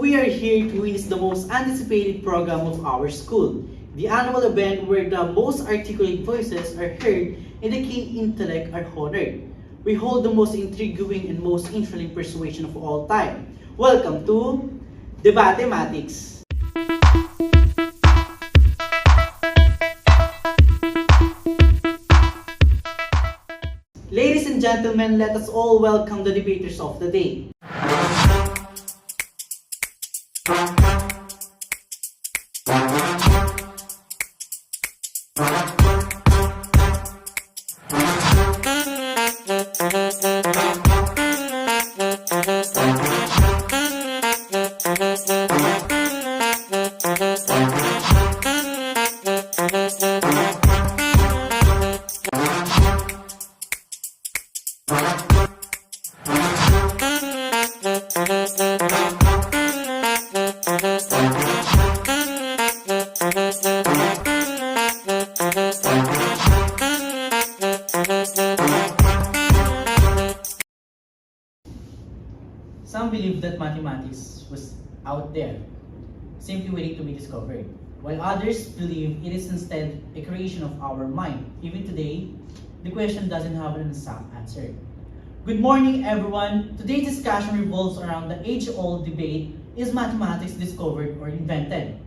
we are here to witness the most anticipated program of our school, the annual event where the most articulate voices are heard and the keen intellect are honored. We hold the most intriguing and most thrilling persuasion of all time. Welcome to Debatematics! Ladies and gentlemen, let us all welcome the debaters of the day. Some believe that mathematics was out there, simply waiting to be discovered, while others believe it is instead a creation of our mind. Even today, the question doesn't have an exact answer. Good morning, everyone. Today's discussion revolves around the age-old debate: is mathematics discovered or invented?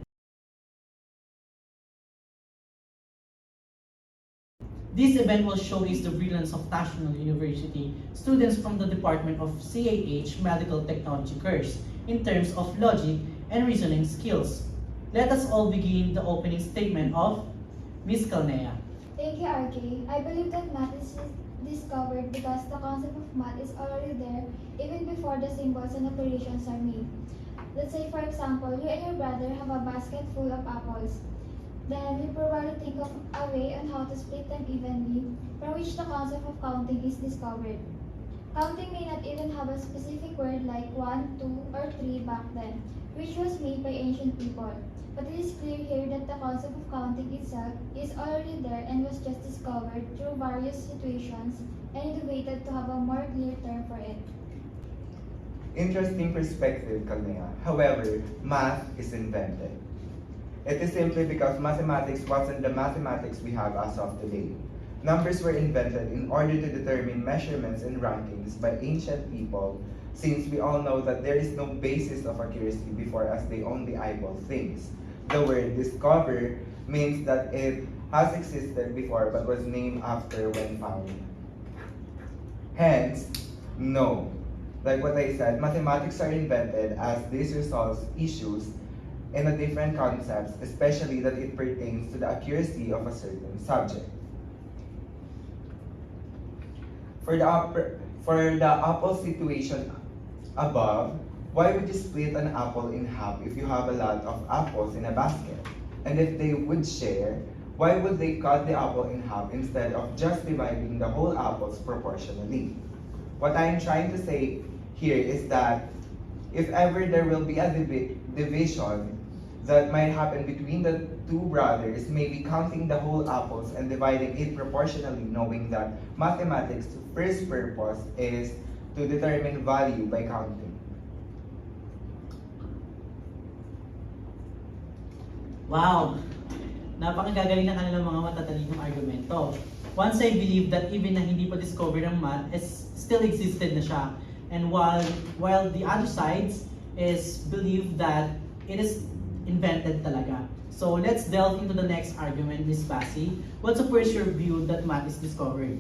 This event will showcase the brilliance of National University students from the Department of CAH Medical Technology course in terms of logic and reasoning skills. Let us all begin the opening statement of Ms. Calnea. Thank you, RK. I believe that math is discovered because the concept of math is already there even before the symbols and operations are made. Let's say, for example, you and your brother have a basket full of apples. Then you probably think of a way on how to split them evenly, from which the concept of counting is discovered. Counting may not even have a specific word like 1, 2, or 3 back then, which was made by ancient people. But it is clear here that the concept of counting itself is already there and was just discovered through various situations and innovated to have a more clear term for it. Interesting perspective, Kalnea. However, math is invented. It is simply because mathematics wasn't the mathematics we have as of today. Numbers were invented in order to determine measurements and rankings by ancient people, since we all know that there is no basis of accuracy before us they only eyeball things. The word discover means that it has existed before but was named after when found. Hence, no. Like what I said, mathematics are invented as this resolves issues in a different concepts, especially that it pertains to the accuracy of a certain subject. For the apple situation above, why would you split an apple in half if you have a lot of apples in a basket? And if they would share, why would they cut the apple in half instead of just dividing the whole apples proportionally? What I am trying to say here is that if ever there will be a division that might happen between the two brothers, maybe counting the whole apples and dividing it proportionally, knowing that mathematics' first purpose is to determine value by counting. Wow! Napakagagaling ng kanilang mga matatalinong argumento. Once I believe that even na hindi pa discovered ang math, still existed na siya. And while the other sides is believe that it is invented talaga. So let's delve into the next argument, Ms. Basi. What supports your view that math is discovered?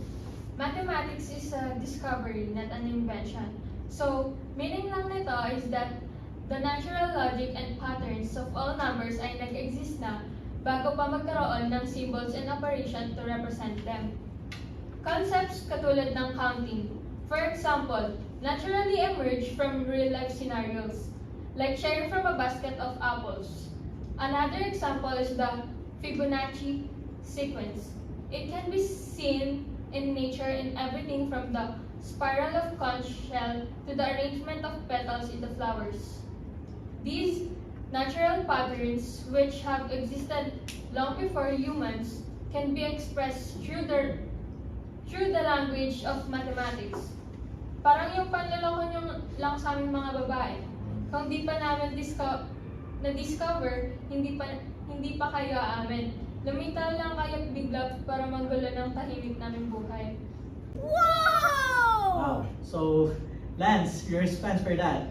Mathematics is a discovery, not an invention. So, meaning lang nito is that the natural logic and patterns of all numbers ay nag-exist na bago pa magkaroon ng symbols and operation to represent them. Concepts katulad ng counting, for example, naturally emerge from real-life scenarios, like sharing from a basket of apples. Another example is the Fibonacci sequence. It can be seen in nature in everything from the spiral of conch shell to the arrangement of petals in the flowers. These natural patterns, which have existed long before humans, can be expressed through the language of mathematics. Parang yung panloloko nyo lang sa aming mga babae. Kung di pa namin na-discover, hindi pa kayo aamin. Lumitaw lang kayo bigla para manggulo ng tahimik namin buhay. Wow. So, Lance, your response for that?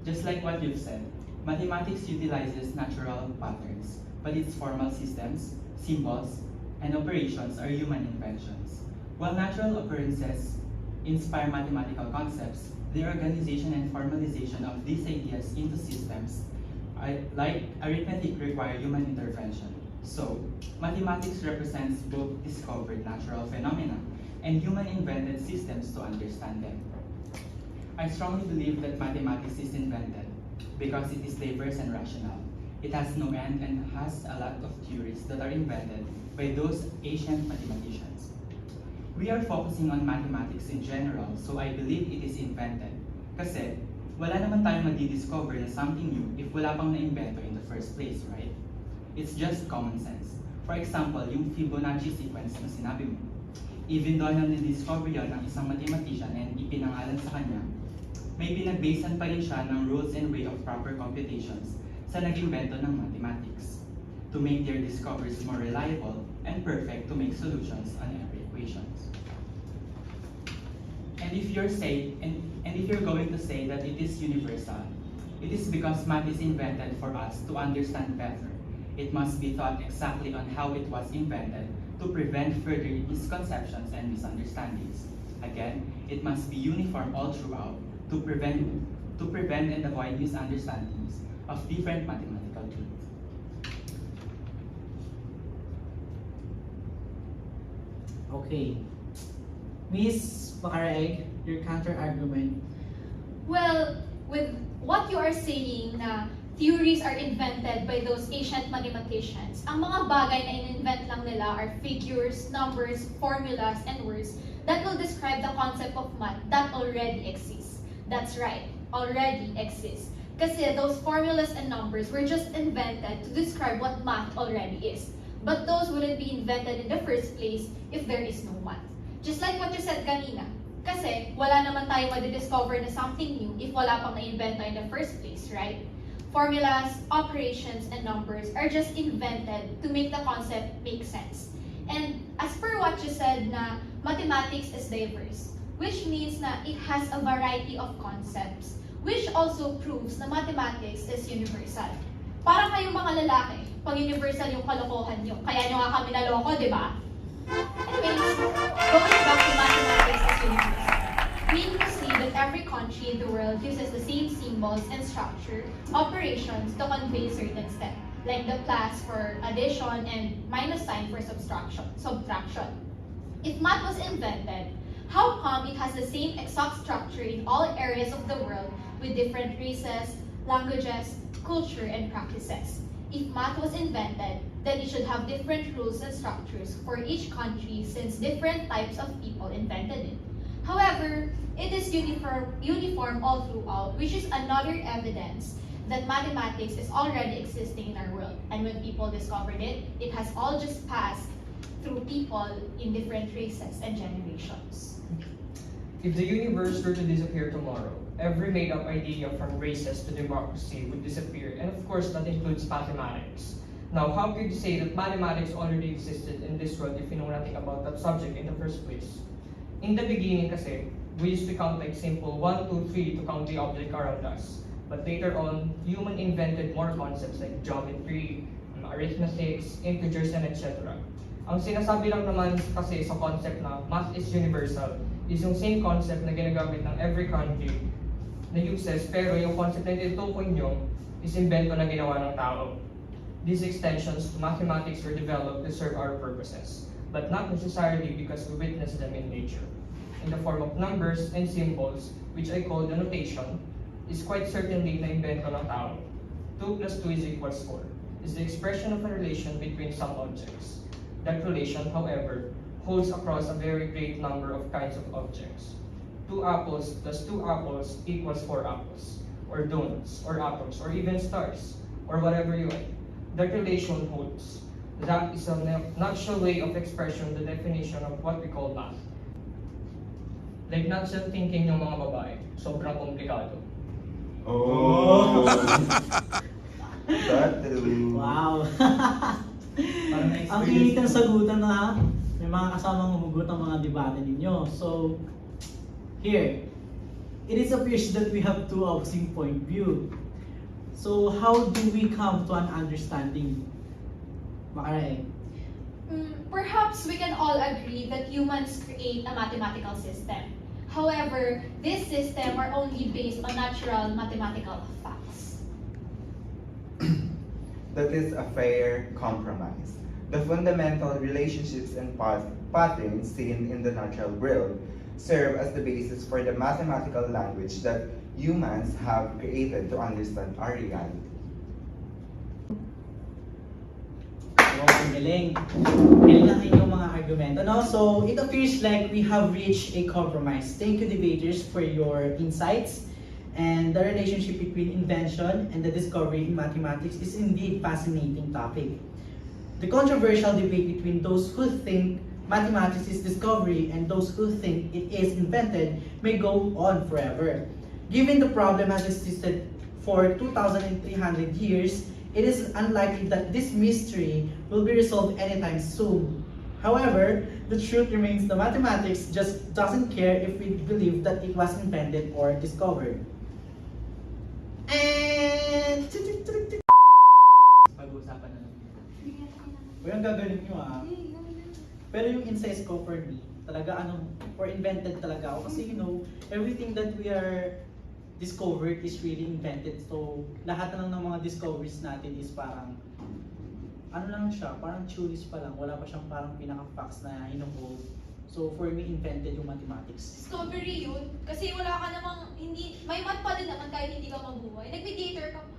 Just like what you've said, mathematics utilizes natural patterns, but its formal systems, symbols, and operations are human inventions. While natural occurrences inspire mathematical concepts, the organization and formalization of these ideas into systems, like arithmetic, require human intervention. So, mathematics represents both discovered natural phenomena and human-invented systems to understand them. I strongly believe that mathematics is invented because it is diverse and rational. It has no end and has a lot of theories that are invented by those ancient mathematicians. We are focusing on mathematics in general, so I believe it is invented. Kasi, wala naman tayong madi-discover na something new if wala pang na-invento in the first place, right? It's just common sense. For example, yung Fibonacci sequence na sinabi mo. Even though na na-discover yun ng isang mathematician and ipinangalan sa kanya, may pinag-basean pa rin siya ng rules and way of proper computations sa nag-invento ng mathematics to make their discoveries more reliable and perfect to make solutions on every equations. And if you're going to say that it is universal, it is because math is invented for us to understand better. It must be taught exactly on how it was invented to prevent further misconceptions and misunderstandings. Again, it must be uniform all throughout to prevent and avoid misunderstandings of different mathematical truths. Okay. Miss Bakaraeg, your counter-argument. Well, with what you are saying na theories are invented by those ancient mathematicians, ang mga bagay na in-invent lang nila are figures, numbers, formulas, and words that will describe the concept of math that already exists. That's right, already exists. Kasi those formulas and numbers were just invented to describe what math already is. But those wouldn't be invented in the first place if there is no math. Just like what you said kanina. Kasi wala naman tayo madidiscover na something new if wala pang na-invento in the first place, right? Formulas, operations, and numbers are just invented to make the concept make sense. And as per what you said na mathematics is diverse, which means na it has a variety of concepts, which also proves na mathematics is universal. Para kayong mga lalaki, pag universal yung kalokohan nyo, kaya nyo nga kami naloko, di ba? Anyways, going back to mathematics as universal. We can see that every country in the world uses the same symbols and structure operations to convey certain steps, like the plus for addition and minus sign for subtraction. If math was invented, how come it has the same exact structure in all areas of the world with different races, languages, culture, and practices? If math was invented, then it should have different rules and structures for each country since different types of people invented it. However, it is uniform all throughout, which is another evidence that mathematics is already existing in our world. And when people discovered it, it has all just passed through people in different races and generations. If the universe were to disappear tomorrow, every made-up idea from races to democracy would disappear, and of course that includes mathematics. Now, how could you say that mathematics already existed in this world if you know nothing about that subject in the first place? In the beginning kasi, we used to count like simple 1, 2, 3 to count the object around us. But later on, human invented more concepts like geometry, arithmetics, integers, and etc. Ang sinasabi lang naman kasi sa concept na math is universal is yung same concept na ginagamit ng every country na uses, pero yung concept na tinutukoy nyo is invento na ginawa ng tao. These extensions to mathematics were developed to serve our purposes, but not necessarily because we witness them in nature. In the form of numbers and symbols, which I call the notation, is quite certainly na invento ng tao. 2 plus 2 is equals 4 is the expression of a relation between some objects. That relation, however, holds across a very great number of kinds of objects. 2 apples plus 2 apples equals 4 apples, or donuts, or atoms, or even stars, or whatever you like. That relation holds. That is a nutshell way of expression the definition of what we call math. Like nutshell thinking yung mga babae, sobrang komplikado. Oh. That true. Wow. Parang Ang na-experience init ng ko. sagutan na may mga kasamang humugot ng mga debate ninyo. So, here, it is appears that we have two opposing point view. So, how do we come to an understanding? Makaray. Perhaps we can all agree that humans create a mathematical system. However, this system are only based on natural mathematical facts. That is a fair compromise. The fundamental relationships and patterns seen in the natural world serve as the basis for the mathematical language that humans have created to understand our reality. Wow, ang galing. Galing ang inyong mga argumento. No? So, it appears like we have reached a compromise. Thank you, debaters, for your insights. And the relationship between invention and the discovery in mathematics is indeed fascinating topic. The controversial debate between those who think mathematics is discovery and those who think it is invented may go on forever. Given the problem has existed for 2,300 years, it is unlikely that this mystery will be resolved anytime soon. However, the truth remains the mathematics just doesn't care if we believe that it was invented or discovered. And Pag-uusapan na lang. Uy, ang gagaling nyo ah. Pero yung insights ko for me, talaga or invented talaga ako. Kasi everything that we are discovered is really invented. So, lahat na lang ng mga discoveries natin is parang, lang siya, parang theories pa lang. Wala pa siyang parang pinaka-facts na hinuhold. So, for me, invented yung mathematics. Discovery yun. Kasi wala ka namang, hindi, may math pa din naman kahit hindi ka mabuhay. Nag-mediator ka pa.